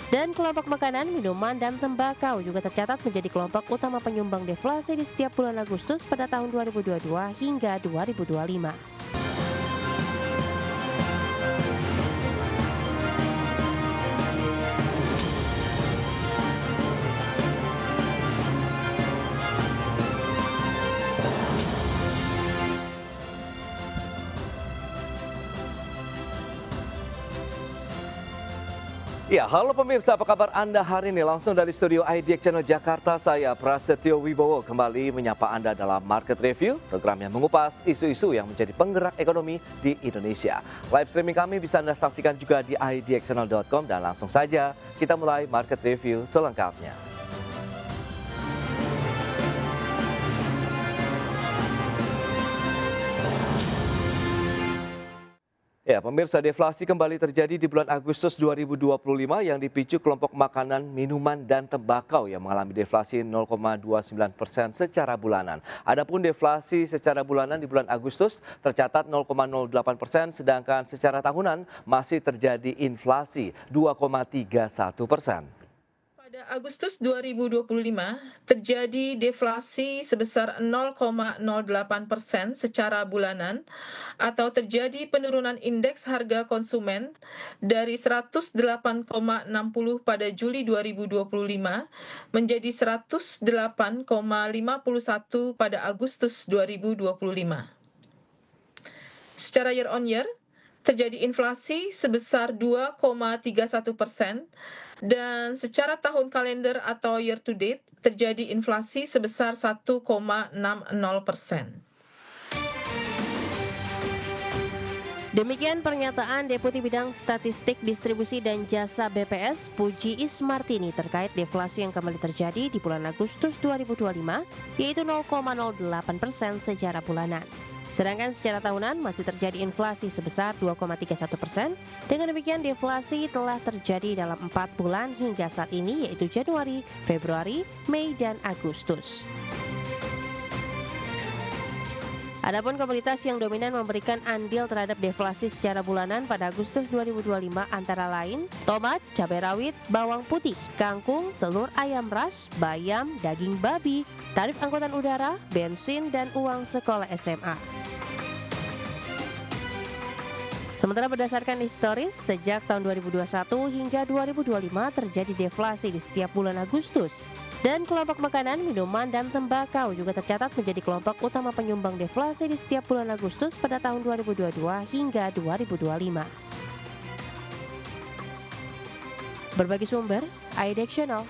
Dan kelompok makanan, minuman, dan tembakau juga tercatat menjadi kelompok utama penyumbang deflasi di setiap bulan Agustus pada tahun 2022 hingga 2025. Ya, halo pemirsa, apa kabar Anda hari ini? Langsung dari studio IDX Channel Jakarta, saya Prasetyo Wibowo kembali menyapa Anda dalam Market Review, program yang mengupas isu-isu yang menjadi penggerak ekonomi di Indonesia. Live streaming kami bisa Anda saksikan juga di idxchannel.com dan langsung saja kita mulai Market Review selengkapnya. Ya, pemirsa, deflasi kembali terjadi di bulan Agustus 2025 yang dipicu kelompok makanan, minuman, dan tembakau yang mengalami deflasi 0,29% secara bulanan. Adapun deflasi secara bulanan di bulan Agustus tercatat 0,08%, sedangkan secara tahunan masih terjadi inflasi 2,31%. Pada Agustus 2025, terjadi deflasi sebesar 0,08% secara bulanan atau terjadi penurunan indeks harga konsumen dari 108,60 pada Juli 2025 menjadi 108,51 pada Agustus 2025. Secara year on year, terjadi inflasi sebesar 2,31%, dan secara tahun kalender atau year to date terjadi inflasi sebesar 1,60%. Demikian pernyataan Deputi Bidang Statistik Distribusi dan Jasa BPS Puji Ismartini terkait deflasi yang kembali terjadi di bulan Agustus 2025, yaitu 0,08% secara bulanan. Sedangkan secara tahunan masih terjadi inflasi sebesar 2,31%. Dengan demikian deflasi telah terjadi dalam 4 bulan hingga saat ini, yaitu Januari, Februari, Mei, dan Agustus. Adapun komoditas yang dominan memberikan andil terhadap deflasi secara bulanan pada Agustus 2025 antara lain tomat, cabai rawit, bawang putih, kangkung, telur ayam ras, bayam, daging babi, tarif angkutan udara, bensin, dan uang sekolah SMA. Sementara berdasarkan historis, sejak tahun 2021 hingga 2025 terjadi deflasi di setiap bulan Agustus. Dan kelompok makanan, minuman, dan tembakau juga tercatat menjadi kelompok utama penyumbang deflasi di setiap bulan Agustus pada tahun 2022 hingga 2025. Berbagi sumber, IDX Channel.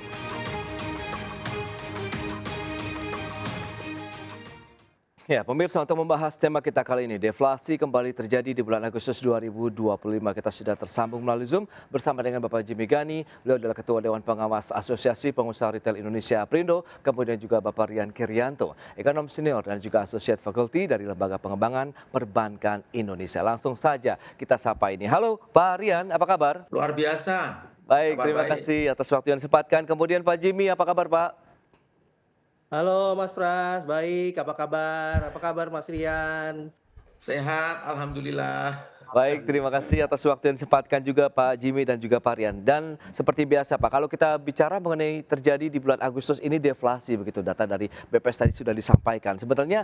Ya, pemirsa, untuk membahas tema kita kali ini, deflasi kembali terjadi di bulan Agustus 2025. Kita sudah tersambung melalui Zoom bersama dengan Bapak Jimmy Gani. Beliau adalah Ketua Dewan Pengawas Asosiasi Pengusaha Retail Indonesia Aprindo. Kemudian juga Bapak Rian Kiryanto, ekonom senior dan juga Associate Faculty dari Lembaga Pengembangan Perbankan Indonesia. Langsung saja kita sapa ini. Halo Pak Rian, apa kabar? Luar biasa. Baik, Kabar terima baik. kasih atas waktu yang disempatkan. Kemudian Pak Jimmy, apa kabar Pak? Halo Mas Pras, baik, apa kabar? Apa kabar Mas Rian? Sehat, alhamdulillah. Baik, terima kasih atas waktu yang disempatkan juga Pak Jimmy dan juga Pak Rian. Dan seperti biasa Pak, kalau kita bicara mengenai terjadi di bulan Agustus ini deflasi, begitu data dari BPS tadi sudah disampaikan. Sebenarnya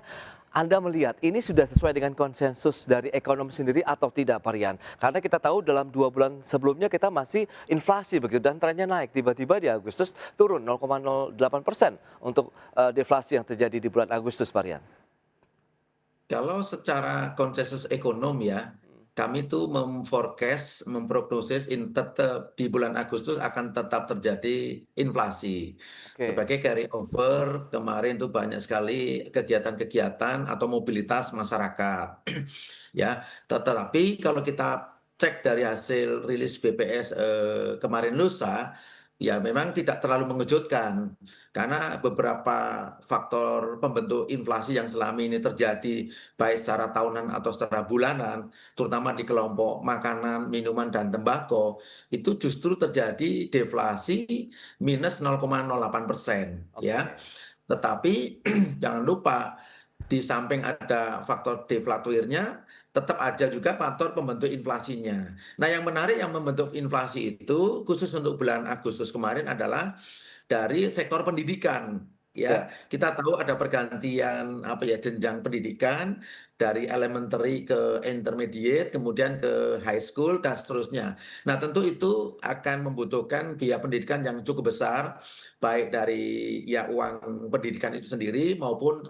Anda melihat ini sudah sesuai dengan konsensus dari ekonom sendiri atau tidak Pak Rian? Karena kita tahu dalam 2 bulan sebelumnya kita masih inflasi begitu dan trennya naik. Tiba-tiba di Agustus turun 0,08% untuk deflasi yang terjadi di bulan Agustus Pak Rian. Kalau secara konsensus ekonom ya, kami tuh memforecast, memprognosis tetap di bulan Agustus akan tetap terjadi inflasi. Oke. Sebagai carry over, kemarin tuh banyak sekali kegiatan-kegiatan atau mobilitas masyarakat. Ya, tetapi kalau kita cek dari hasil rilis BPS kemarin lusa, ya memang tidak terlalu mengejutkan karena beberapa faktor pembentuk inflasi yang selama ini terjadi baik secara tahunan atau secara bulanan, terutama di kelompok makanan, minuman, dan tembakau, itu justru terjadi deflasi minus 0,08%. Oke. Ya. Tetapi jangan lupa, di samping ada faktor deflatornya, tetap ada juga faktor pembentuk inflasinya. Nah, yang menarik yang membentuk inflasi itu khusus untuk bulan Agustus kemarin adalah dari sektor pendidikan. Ya, Ya, kita tahu ada pergantian apa ya jenjang pendidikan dari elementary ke intermediate, kemudian ke high school dan seterusnya. Nah, tentu itu akan membutuhkan biaya pendidikan yang cukup besar, baik dari ya uang pendidikan itu sendiri maupun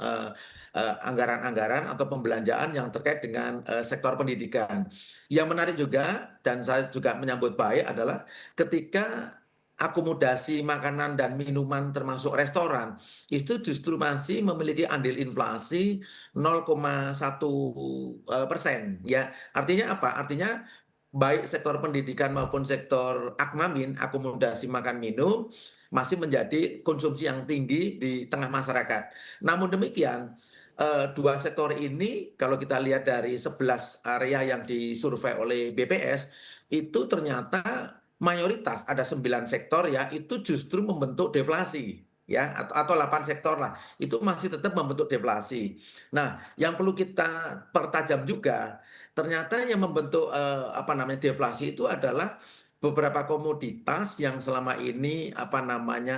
anggaran-anggaran atau pembelanjaan yang terkait dengan sektor pendidikan. Yang menarik juga dan saya juga menyambut baik adalah ketika akomodasi makanan dan minuman termasuk restoran itu justru masih memiliki andil inflasi 0,1% ya. Artinya apa? Artinya baik sektor pendidikan maupun sektor akmamin, akomodasi makan minum masih menjadi konsumsi yang tinggi di tengah masyarakat. Namun demikian, dua sektor ini kalau kita lihat dari 11 area yang disurvei oleh BPS itu ternyata mayoritas ada 9 sektor ya itu justru membentuk deflasi ya atau 8 sektor lah itu masih tetap membentuk deflasi. Nah, yang perlu kita pertajam juga ternyata yang membentuk apa namanya deflasi itu adalah beberapa komoditas yang selama ini apa namanya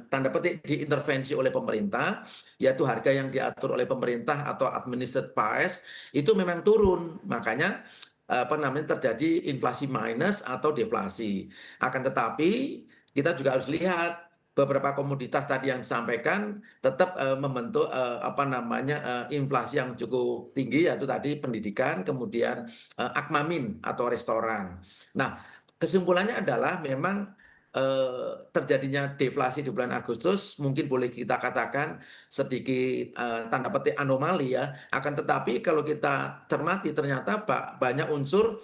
tanda petik diintervensi oleh pemerintah yaitu harga yang diatur oleh pemerintah atau administered price itu memang turun. Makanya apa namanya terjadi inflasi minus atau deflasi. Akan tetapi kita juga harus lihat beberapa komoditas tadi yang disampaikan tetap membentuk apa namanya inflasi yang cukup tinggi yaitu tadi pendidikan kemudian akmamin atau restoran. Nah, kesimpulannya adalah memang terjadinya deflasi di bulan Agustus mungkin boleh kita katakan sedikit tanda petik anomali ya. Akan tetapi kalau kita cermati ternyata banyak unsur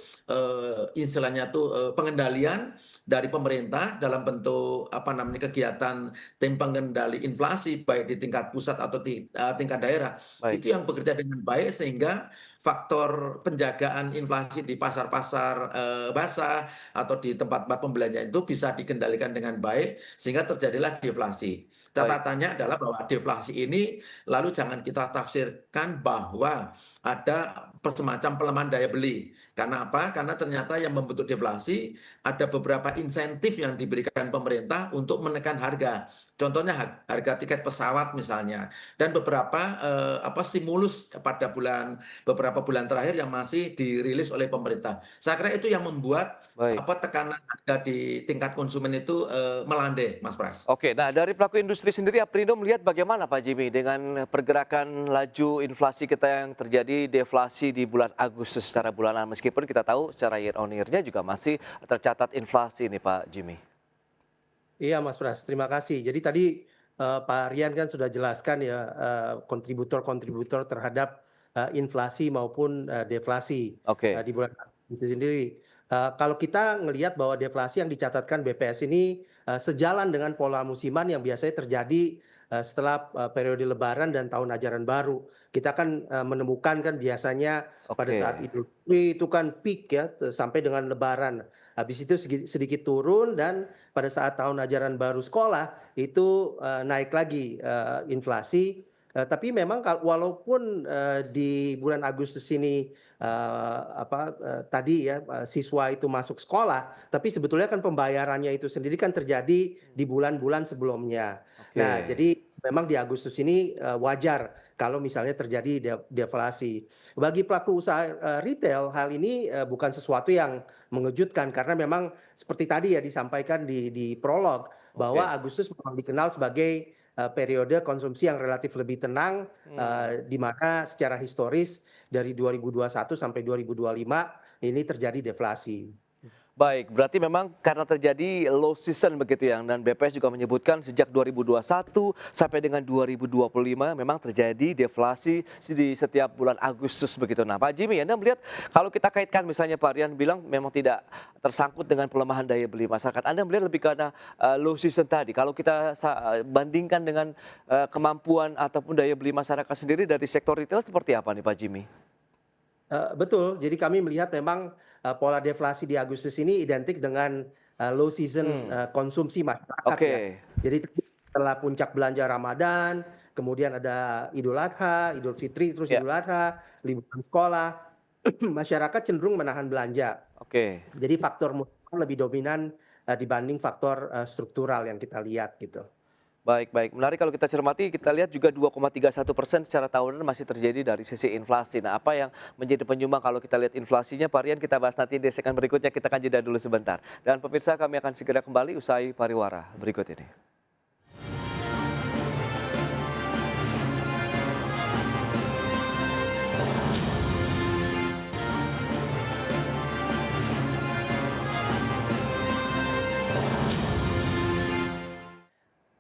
istilahnya tuh pengendalian dari pemerintah dalam bentuk apa namanya kegiatan tim pengendali inflasi baik di tingkat pusat atau di tingkat daerah baik. itu yang bekerja dengan baik sehingga faktor penjagaan inflasi di pasar-pasar basah atau di tempat-tempat pembelanjaan itu bisa dikendalikan dengan baik sehingga terjadilah deflasi. Baik. Catatannya adalah bahwa deflasi ini lalu jangan kita tafsirkan bahwa ada semacam pelemahan daya beli. Karena apa? Karena ternyata yang membentuk deflasi ada beberapa insentif yang diberikan pemerintah untuk menekan harga. Contohnya harga tiket pesawat misalnya dan beberapa apa stimulus pada beberapa bulan terakhir yang masih dirilis oleh pemerintah. Saya kira itu yang membuat Baik. apa tekanan harga di tingkat konsumen itu melandai, Mas Pras. Oke, nah dari pelaku industri sendiri Aprindo melihat bagaimana Pak Jimmy dengan pergerakan laju inflasi kita yang terjadi deflasi di bulan Agustus secara bulanan meskipun kita tahu secara year on year-nya juga masih tercatat inflasi nih Pak Jimmy. Iya Mas Pras, terima kasih. Jadi tadi Pak Rian kan sudah jelaskan ya kontributor-kontributor terhadap inflasi maupun deflasi Oke, di bulan itu sendiri. Kalau kita ngelihat bahwa deflasi yang dicatatkan BPS ini sejalan dengan pola musiman yang biasanya terjadi setelah periode Lebaran dan Tahun Ajaran Baru. Kita kan menemukan kan biasanya pada oke, saat Idul Fitri itu kan peak ya sampai dengan Lebaran. Habis itu sedikit turun dan pada saat Tahun Ajaran Baru sekolah itu naik lagi inflasi. Tapi memang walaupun di bulan Agustus ini tadi ya siswa itu masuk sekolah, tapi sebetulnya kan pembayarannya itu sendiri kan terjadi di bulan-bulan sebelumnya. oke. Nah, jadi memang di Agustus ini wajar kalau misalnya terjadi deflasi. Bagi pelaku usaha retail, hal ini bukan sesuatu yang mengejutkan karena memang seperti tadi ya disampaikan di prolog bahwa Oke. Agustus memang dikenal sebagai periode konsumsi yang relatif lebih tenang di mana secara historis dari 2021 sampai 2025 ini terjadi deflasi. Baik, berarti memang karena terjadi low season begitu ya, dan BPS juga menyebutkan sejak 2021 sampai dengan 2025 memang terjadi deflasi di setiap bulan Agustus begitu. Nah Pak Jimmy, Anda melihat kalau kita kaitkan misalnya Pak Rian bilang memang tidak tersangkut dengan pelemahan daya beli masyarakat. Anda melihat lebih karena low season tadi. Kalau kita bandingkan dengan kemampuan ataupun daya beli masyarakat sendiri dari sektor retail seperti apa nih Pak Jimmy? Betul, jadi kami melihat memang pola deflasi di Agustus ini identik dengan low season konsumsi masyarakat Oke, ya. Jadi setelah puncak belanja Ramadan, kemudian ada Idul Adha, Idul Fitri, terus ya, Idul Adha, liburan sekolah. masyarakat cenderung menahan belanja. Oke. Jadi faktor moneter lebih dominan dibanding faktor struktural yang kita lihat gitu. Baik, baik. Menarik kalau kita cermati, kita lihat juga 2,31% secara tahunan masih terjadi dari sisi inflasi. Nah, apa yang menjadi penyumbang kalau kita lihat inflasinya, Pak Rian, kita bahas nanti di segmen berikutnya. Kita akan jeda dulu sebentar. Dan pemirsa, kami akan segera kembali usai pariwara berikut ini.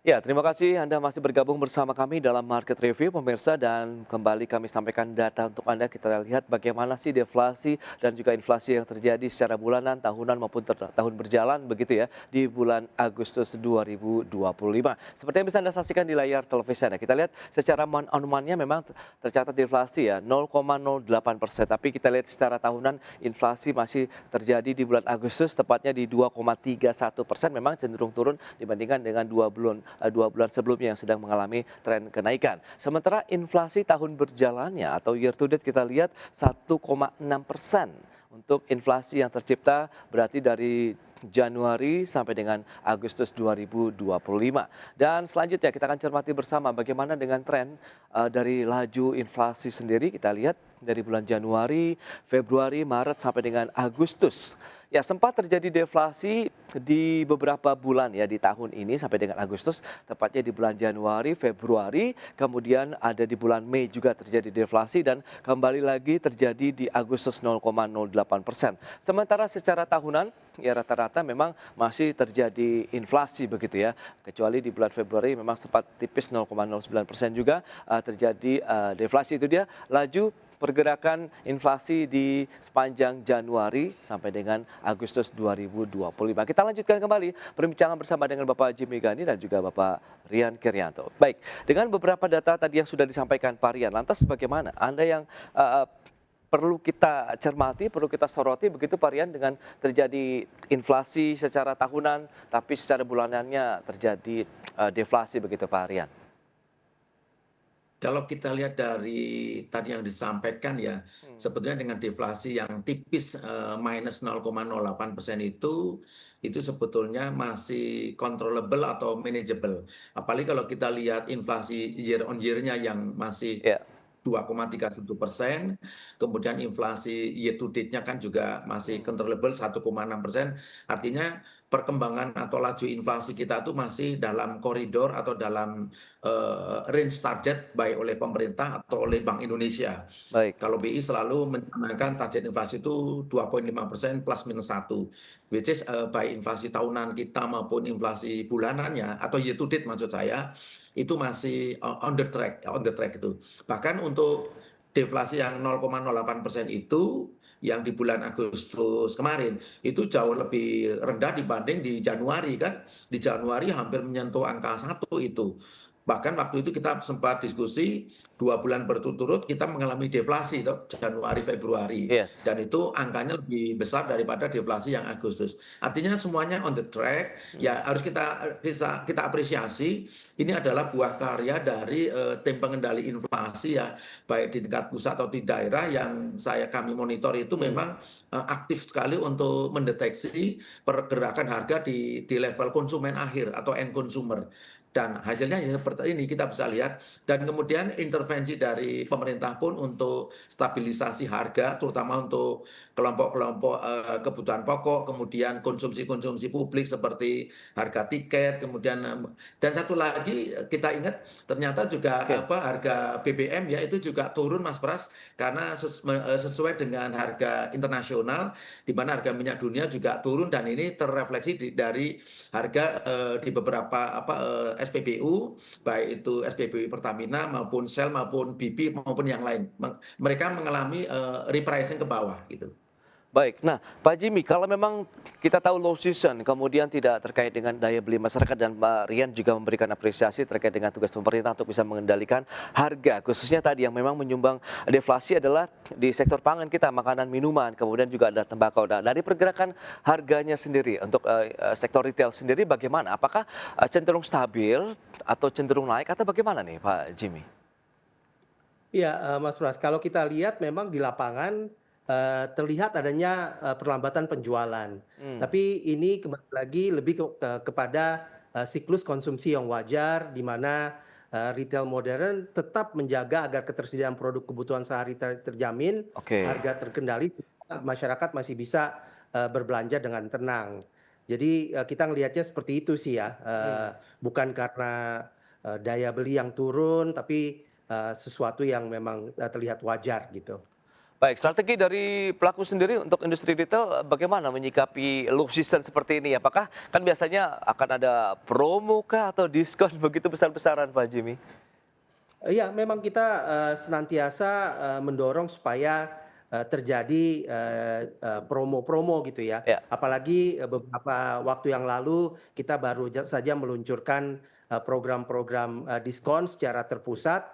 Ya, terima kasih Anda masih bergabung bersama kami dalam Market Review, pemirsa, dan kembali kami sampaikan data untuk Anda. Kita lihat bagaimana sih deflasi dan juga inflasi yang terjadi secara bulanan, tahunan maupun tahun berjalan begitu ya di bulan Agustus 2025. Seperti yang bisa Anda saksikan di layar televisi Anda. Kita lihat secara month-on-month-nya memang tercatat deflasi ya 0,08%, tapi kita lihat secara tahunan inflasi masih terjadi di bulan Agustus tepatnya di 2,31%, memang cenderung turun dibandingkan dengan dua bulan sebelumnya yang sedang mengalami tren kenaikan. Sementara inflasi tahun berjalannya atau year to date kita lihat 1,6%. Untuk inflasi yang tercipta berarti dari Januari sampai dengan Agustus 2025. Dan selanjutnya kita akan cermati bersama bagaimana dengan tren dari laju inflasi sendiri. Kita lihat dari bulan Januari, Februari, Maret sampai dengan Agustus. Ya, sempat terjadi deflasi di beberapa bulan ya di tahun ini sampai dengan Agustus, tepatnya di bulan Januari, Februari, kemudian ada di bulan Mei juga terjadi deflasi dan kembali lagi terjadi di Agustus 0,08%. Sementara secara tahunan ya rata-rata memang masih terjadi inflasi begitu ya, kecuali di bulan Februari memang sempat tipis 0,09% juga terjadi deflasi. Itu dia laju pergerakan inflasi di sepanjang Januari sampai dengan Agustus 2025. Kita lanjutkan kembali perbincangan bersama dengan Bapak Jimmy Gani dan juga Bapak Rian Kerianto. Baik, dengan beberapa data tadi yang sudah disampaikan Pak Rian, lantas bagaimana Anda yang perlu kita cermati, perlu kita soroti begitu Pak Rian dengan terjadi inflasi secara tahunan tapi secara bulanannya terjadi deflasi begitu Pak Rian? Kalau kita lihat dari tadi yang disampaikan ya, sebetulnya dengan deflasi yang tipis minus 0,08% itu sebetulnya masih controllable atau manageable. Apalagi kalau kita lihat inflasi year on year-nya yang masih Ya. 2,31%, kemudian inflasi year to date-nya kan juga masih controllable 1,6%, artinya perkembangan atau laju inflasi kita tuh masih dalam koridor atau dalam range target baik oleh pemerintah atau oleh Bank Indonesia. Baik. Kalau BI selalu mencanangkan target inflasi itu 2,5% plus minus 1, which is baik inflasi tahunan kita maupun inflasi bulanannya atau year to date maksud saya, itu masih on the track itu. Bahkan untuk deflasi yang 0,08% itu yang di bulan Agustus kemarin itu jauh lebih rendah dibanding di Januari kan. Di Januari hampir menyentuh angka 1 itu. Bahkan waktu itu kita sempat diskusi 2 bulan berturut-turut kita mengalami deflasi toh, Januari Februari, Yes. dan itu angkanya lebih besar daripada deflasi yang Agustus. Artinya semuanya on the track. Ya harus kita apresiasi. Ini adalah buah karya dari tim pengendali inflasi ya, baik di tingkat pusat atau di daerah yang kami monitor itu memang aktif sekali untuk mendeteksi pergerakan harga di level konsumen akhir atau end consumer. Dan hasilnya ya seperti ini kita bisa lihat, dan kemudian intervensi dari pemerintah pun untuk stabilisasi harga terutama untuk kelompok-kelompok kebutuhan pokok, kemudian konsumsi-konsumsi publik seperti harga tiket, kemudian dan satu lagi kita ingat ternyata juga harga BBM ya itu juga turun Mas Pras karena sesuai dengan harga internasional di mana harga minyak dunia juga turun, dan ini terrefleksi dari harga di beberapa SPBU, baik itu SPBU Pertamina maupun Shell maupun BP maupun yang lain. Mereka mengalami repricing ke bawah gitu. Baik, nah Pak Jimmy, kalau memang kita tahu low season, kemudian tidak terkait dengan daya beli masyarakat, dan Pak Rian juga memberikan apresiasi terkait dengan tugas pemerintah untuk bisa mengendalikan harga, khususnya tadi yang memang menyumbang deflasi adalah di sektor pangan kita, makanan, minuman, kemudian juga ada tembakau. Nah, dari pergerakan harganya sendiri untuk sektor retail sendiri bagaimana? Apakah cenderung stabil atau cenderung naik atau bagaimana nih Pak Jimmy? Iya, Mas Pras, kalau kita lihat memang di lapangan terlihat adanya perlambatan penjualan. Hmm. Tapi ini kembali lagi lebih kepada siklus konsumsi yang wajar, di mana retail modern tetap menjaga agar ketersediaan produk kebutuhan sehari terjamin, Oke. harga terkendali, sehingga masyarakat masih bisa berbelanja dengan tenang. Jadi kita ngelihatnya seperti itu sih ya, bukan karena daya beli yang turun, tapi sesuatu yang memang terlihat wajar gitu. Baik, strategi dari pelaku sendiri untuk industri retail bagaimana menyikapi low season seperti ini? Apakah kan biasanya akan ada promo kah atau diskon begitu besar-besaran Pak Jimmy? Iya, memang kita senantiasa mendorong supaya terjadi promo-promo gitu ya. Ya, Apalagi beberapa waktu yang lalu kita baru saja meluncurkan program-program diskon secara terpusat,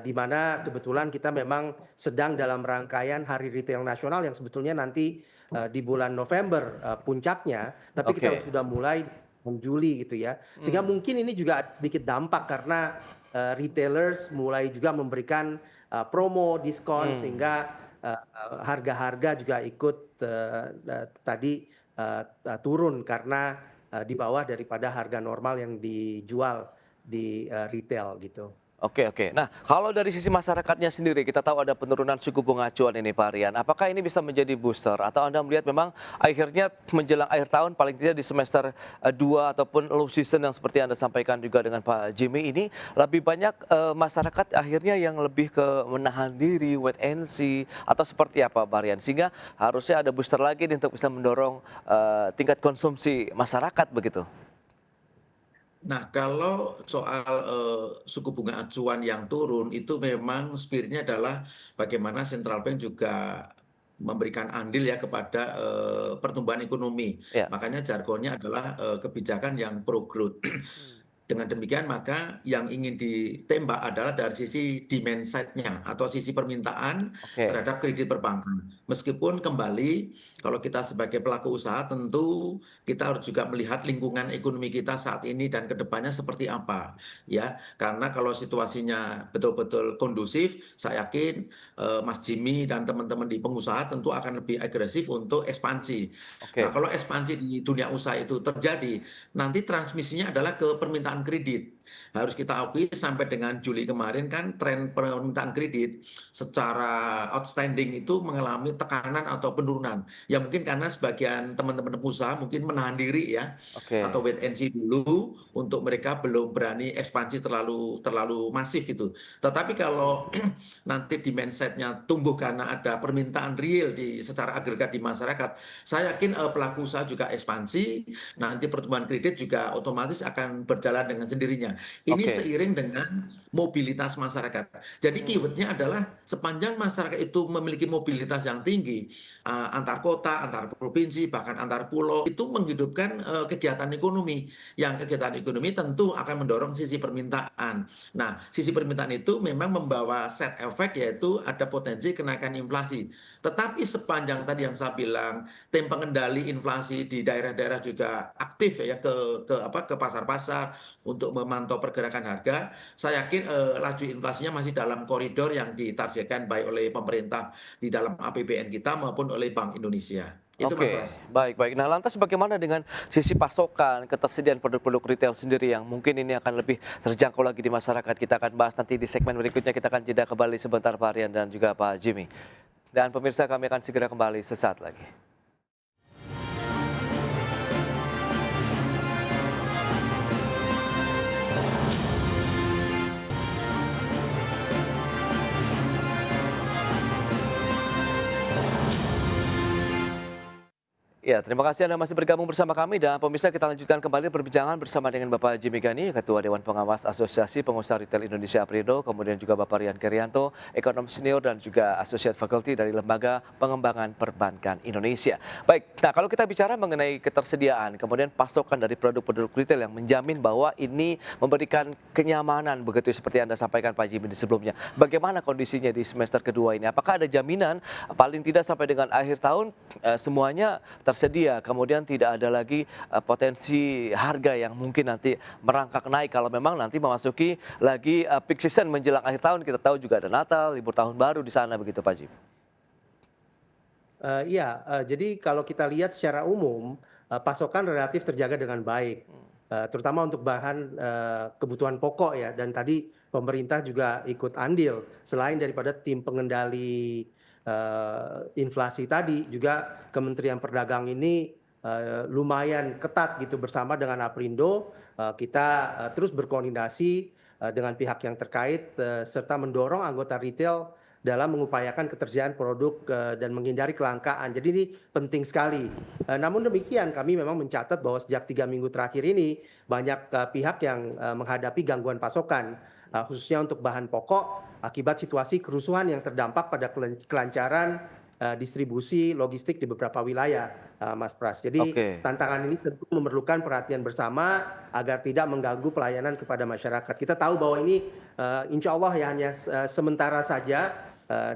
di mana kebetulan kita memang sedang dalam rangkaian Hari Retail Nasional yang sebetulnya nanti di bulan November puncaknya, tapi kita oke. sudah mulai bulan Juli gitu ya. Sehingga Hmm, mungkin ini juga ada sedikit dampak karena retailers mulai juga memberikan promo, diskon, hmm. sehingga harga-harga juga ikut tadi turun karena di bawah daripada harga normal yang dijual di retail gitu. Oke, oke. Nah, kalau dari sisi masyarakatnya sendiri, kita tahu ada penurunan suku bunga acuan ini Pak Rian. Apakah ini bisa menjadi booster atau Anda melihat memang akhirnya menjelang akhir tahun paling tidak di semester 2 ataupun low season yang seperti Anda sampaikan juga dengan Pak Jimmy ini lebih banyak masyarakat akhirnya yang lebih ke menahan diri, wait and see atau seperti apa Pak Rian? Sehingga harusnya ada booster lagi nih untuk bisa mendorong tingkat konsumsi masyarakat begitu. Nah, kalau soal suku bunga acuan yang turun itu memang spiritnya adalah bagaimana central bank juga memberikan andil ya kepada pertumbuhan ekonomi. Ya. Makanya jargonnya adalah kebijakan yang pro growth. Hmm. Dengan demikian maka yang ingin ditembak adalah dari sisi demand side-nya atau sisi permintaan Oke. terhadap kredit perbankan. Meskipun kembali kalau kita sebagai pelaku usaha tentu kita harus juga melihat lingkungan ekonomi kita saat ini dan kedepannya seperti apa, ya. Karena kalau situasinya betul-betul kondusif, saya yakin Mas Jimmy dan teman-teman di pengusaha tentu akan lebih agresif untuk ekspansi. Nah, Oke. kalau ekspansi di dunia usaha itu terjadi, nanti transmisinya adalah ke permintaan kredit. Harus kita akui sampai dengan Juli kemarin kan tren permintaan kredit secara outstanding itu mengalami tekanan atau penurunan. Ya mungkin karena sebagian teman-teman pengusaha mungkin menahan diri ya atau Oke. wait and see dulu untuk mereka belum berani ekspansi terlalu terlalu masif gitu. Tetapi kalau nanti demand side-nya tumbuh karena ada permintaan real di secara agregat di masyarakat, saya yakin pelaku usaha juga ekspansi, nanti pertumbuhan kredit juga otomatis akan berjalan dengan sendirinya. Ini Oke. seiring dengan mobilitas masyarakat. Jadi Hmm. keywordnya adalah sepanjang masyarakat itu memiliki mobilitas yang tinggi, antar kota, antar provinsi, bahkan antar pulau, itu menghidupkan kegiatan ekonomi. Yang kegiatan ekonomi tentu akan mendorong sisi permintaan. Nah, sisi permintaan itu memang membawa set efek yaitu ada potensi kenaikan inflasi. Tetapi sepanjang tadi yang saya bilang, tim pengendali inflasi di daerah-daerah juga aktif ya ke pasar-pasar untuk memantau pergerakan harga. Saya yakin laju inflasinya masih dalam koridor yang ditargetkan baik oleh pemerintah di dalam APBN kita maupun oleh Bank Indonesia. Itu Mas Oke, Pras. baik, baik. Nah, lantas bagaimana dengan sisi pasokan, ketersediaan produk-produk retail sendiri yang mungkin ini akan lebih terjangkau lagi di masyarakat? Kita akan bahas nanti di segmen berikutnya. Kita akan jeda kembali sebentar Pak Rian dan juga Pak Jimmy. Dan pemirsa kami akan segera kembali sesaat lagi. Ya, terima kasih Anda masih bergabung bersama kami dan pemirsa kita lanjutkan kembali perbincangan bersama dengan Bapak Jimmy Gani, Ketua Dewan Pengawas Asosiasi Pengusaha Retail Indonesia Aprindo, kemudian juga Bapak Rian Kerianto, Ekonom Senior dan juga Associate Faculty dari Lembaga Pengembangan Perbankan Indonesia. Baik, nah kalau kita bicara mengenai ketersediaan, kemudian pasokan dari produk-produk retail yang menjamin bahwa ini memberikan kenyamanan begitu seperti Anda sampaikan Pak Jimmy di sebelumnya. Bagaimana kondisinya di semester kedua ini? Apakah ada jaminan paling tidak sampai dengan akhir tahun semuanya tersedia, kemudian tidak ada lagi potensi harga yang mungkin nanti merangkak naik kalau memang nanti memasuki lagi peak season menjelang akhir tahun. Kita tahu juga ada Natal, libur tahun baru di sana begitu Pak Jim. Iya, jadi kalau kita lihat secara umum, pasokan relatif terjaga dengan baik, terutama untuk bahan, kebutuhan pokok ya, dan tadi pemerintah juga ikut andil. Selain daripada tim pengendali, inflasi tadi, juga Kementerian Perdagang ini, lumayan ketat gitu bersama dengan Aprindo, kita, terus berkoordinasi, dengan pihak yang terkait, serta mendorong anggota retail dalam mengupayakan ketersediaan produk, dan menghindari kelangkaan. Jadi ini penting sekali. Namun demikian kami memang mencatat bahwa sejak 3 minggu terakhir ini banyak, pihak yang, menghadapi gangguan pasokan, khususnya untuk bahan pokok akibat situasi kerusuhan yang terdampak pada kelancaran, distribusi logistik di beberapa wilayah, Mas Pras. Jadi Oke. tantangan ini tentu memerlukan perhatian bersama agar tidak mengganggu pelayanan kepada masyarakat. Kita tahu bahwa ini, insya Allah ya hanya sementara saja,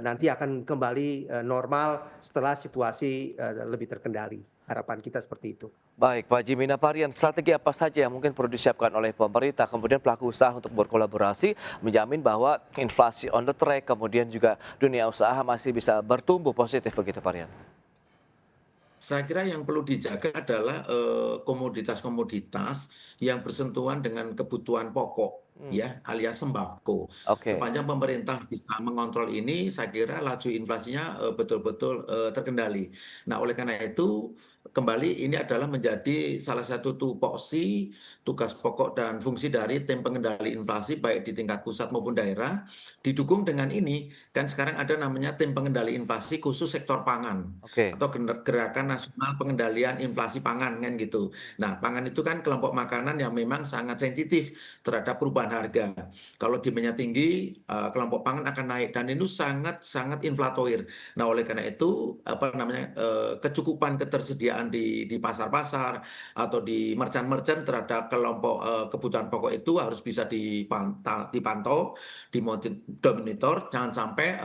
nanti akan kembali, normal setelah situasi, lebih terkendali. Harapan kita seperti itu. Baik, Pak Jimmy Naparian, strategi apa saja yang mungkin perlu disiapkan oleh pemerintah, kemudian pelaku usaha untuk berkolaborasi, menjamin bahwa inflasi on the track, kemudian juga dunia usaha masih bisa bertumbuh positif begitu, Pak Rian? Saya kira yang perlu dijaga adalah komoditas-komoditas yang bersentuhan dengan kebutuhan pokok, ya, alias sembako. Oke, Sepanjang pemerintah bisa mengontrol ini, saya kira laju inflasinya betul-betul terkendali. Nah, oleh karena itu, kembali ini adalah menjadi salah satu tupoksi tugas pokok dan fungsi dari tim pengendali inflasi baik di tingkat pusat maupun daerah. Didukung dengan ini, kan sekarang ada namanya tim pengendali inflasi khusus sektor pangan oke. atau Gerakan Nasional Pengendalian Inflasi Pangan kan gitu. Nah, pangan itu kan kelompok makanan yang memang sangat sensitif terhadap perubahan harga. Kalau demandnya tinggi, kelompok pangan akan naik dan itu sangat inflatoir. Nah, oleh karena itu apa namanya kecukupan ketersediaan di pasar-pasar atau di merchant-merchant terhadap kelompok kebutuhan pokok itu harus bisa dipantau, dimonitor, jangan sampai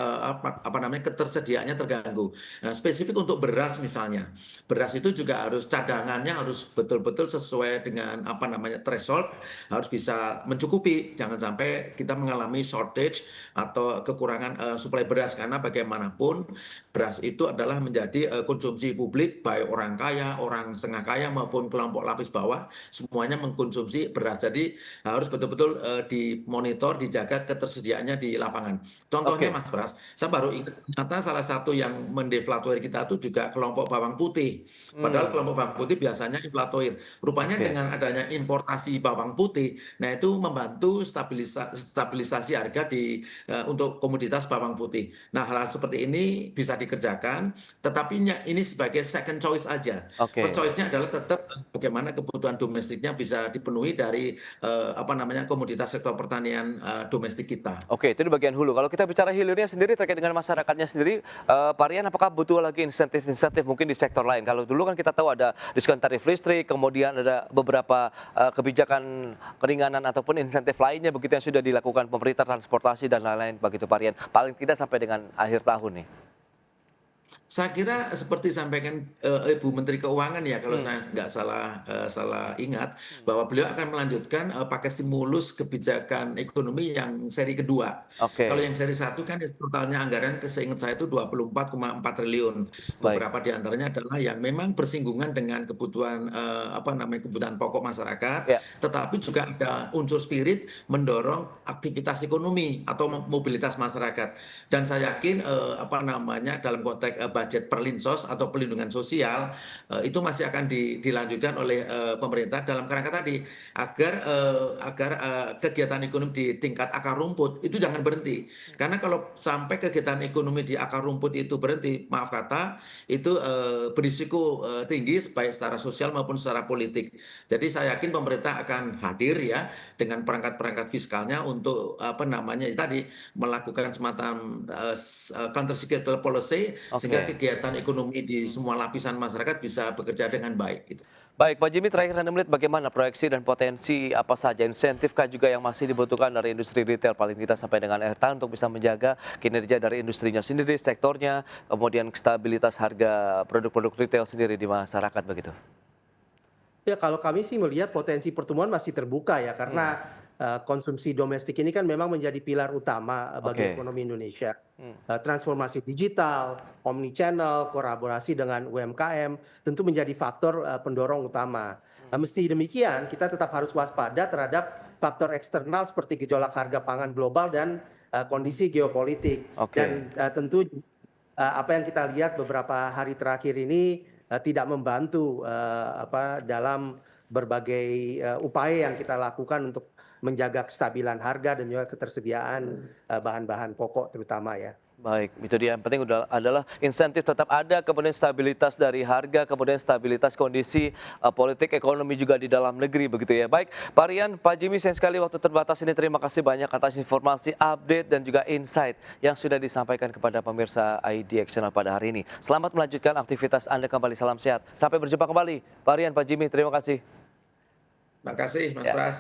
apa namanya ketersediaannya terganggu. Nah, spesifik untuk beras misalnya, beras itu juga harus cadangannya harus betul-betul sesuai dengan apa namanya threshold, harus bisa mencukupi. Jangan sampai kita mengalami shortage atau kekurangan suplai beras karena bagaimanapun beras itu adalah menjadi konsumsi publik baik orang kaya, orang setengah kaya maupun kelompok lapis bawah semuanya mengkonsumsi beras. Jadi harus betul-betul dimonitor, dijaga ketersediaannya di lapangan. Contohnya Oke. Mas Pras, saya baru ingat ternyata salah satu yang mendeflatoir kita itu juga kelompok bawang putih. Padahal Hmm, kelompok bawang putih biasanya inflatoir. Rupanya oke. dengan adanya importasi bawang putih, nah itu membantu stabilisasi harga untuk komoditas bawang putih. Nah, hal-hal seperti ini bisa dikerjakan, tetapi ini sebagai second choice aja. First Oke. choice-nya adalah tetap bagaimana kebutuhan domestiknya bisa dipenuhi dari apa namanya komoditas sektor pertanian domestik kita. Oke, itu di bagian hulu. Kalau kita bicara hilirnya sendiri terkait dengan masyarakatnya sendiri, Pak Rian, apakah butuh lagi insentif-insentif mungkin di sektor lain? Kalau dulu kan kita tahu ada diskon tarif listrik, kemudian ada beberapa kebijakan keringanan ataupun insentif lainnya begitu yang sudah dilakukan pemerintah transportasi dan lain-lain begitu, Pak Rian. Paling tidak sampai dengan akhir tahun nih. Saya kira seperti sampaikan Ibu Menteri Keuangan ya kalau Hmm, saya nggak salah ingat bahwa beliau akan melanjutkan paket stimulus kebijakan ekonomi yang seri kedua. Kalau oke, yang seri satu kan totalnya anggaran seingat saya itu 24,4 triliun. baik. Beberapa di antaranya adalah yang memang bersinggungan dengan kebutuhan apa namanya kebutuhan pokok masyarakat, Ya, tetapi juga ada unsur spirit mendorong aktivitas ekonomi atau mobilitas masyarakat. Dan saya yakin apa namanya dalam konteks budget perlinsos atau pelindungan sosial itu masih akan dilanjutkan oleh pemerintah dalam kerangka tadi agar kegiatan ekonomi di tingkat akar rumput itu jangan berhenti. Karena kalau sampai kegiatan ekonomi di akar rumput itu berhenti, maaf kata, itu berisiko tinggi baik secara sosial maupun secara politik. Jadi saya yakin pemerintah akan hadir ya dengan perangkat-perangkat fiskalnya untuk apa namanya tadi melakukan semacam counter cyclical policy sehingga oke. kegiatan ekonomi di semua lapisan masyarakat bisa bekerja dengan baik gitu. Baik, Pak Jimmy, terakhir Anda melihat bagaimana proyeksi dan potensi apa saja insentifkah juga yang masih dibutuhkan dari industri retail paling tidak sampai dengan akhir tahun untuk bisa menjaga kinerja dari industrinya sendiri, sektornya, kemudian stabilitas harga produk-produk retail sendiri di masyarakat begitu. Ya kalau kami sih melihat potensi pertumbuhan masih terbuka ya, karena konsumsi domestik ini kan memang menjadi pilar utama bagi Oke. ekonomi Indonesia. Transformasi digital, omnichannel, kolaborasi dengan UMKM tentu menjadi faktor pendorong utama. Mesti demikian, kita tetap harus waspada terhadap faktor eksternal seperti gejolak harga pangan global dan kondisi geopolitik. Oke. Dan tentu apa yang kita lihat beberapa hari terakhir ini tidak membantu dalam berbagai upaya yang kita lakukan untuk menjaga kestabilan harga dan juga ketersediaan bahan-bahan pokok terutama ya. Baik, itu dia yang penting adalah insentif tetap ada, kemudian stabilitas dari harga, kemudian stabilitas kondisi politik ekonomi juga di dalam negeri begitu ya. Baik, Pak Rian, Pak Jimmy, sayang sekali waktu terbatas ini, terima kasih banyak atas informasi, update dan juga insight yang sudah disampaikan kepada pemirsa IDX Channel pada hari ini. Selamat melanjutkan aktivitas Anda kembali, salam sehat. Sampai berjumpa kembali. Pak Rian, Pak Jimmy, terima kasih. Terima kasih Mas Ya. Pras.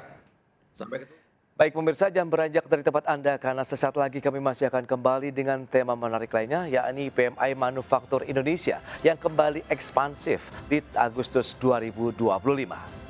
Sampai ketemu. Baik pemirsa, jangan beranjak dari tempat Anda karena sesaat lagi kami masih akan kembali dengan tema menarik lainnya, yakni PMI Manufaktur Indonesia yang kembali ekspansif di Agustus 2025.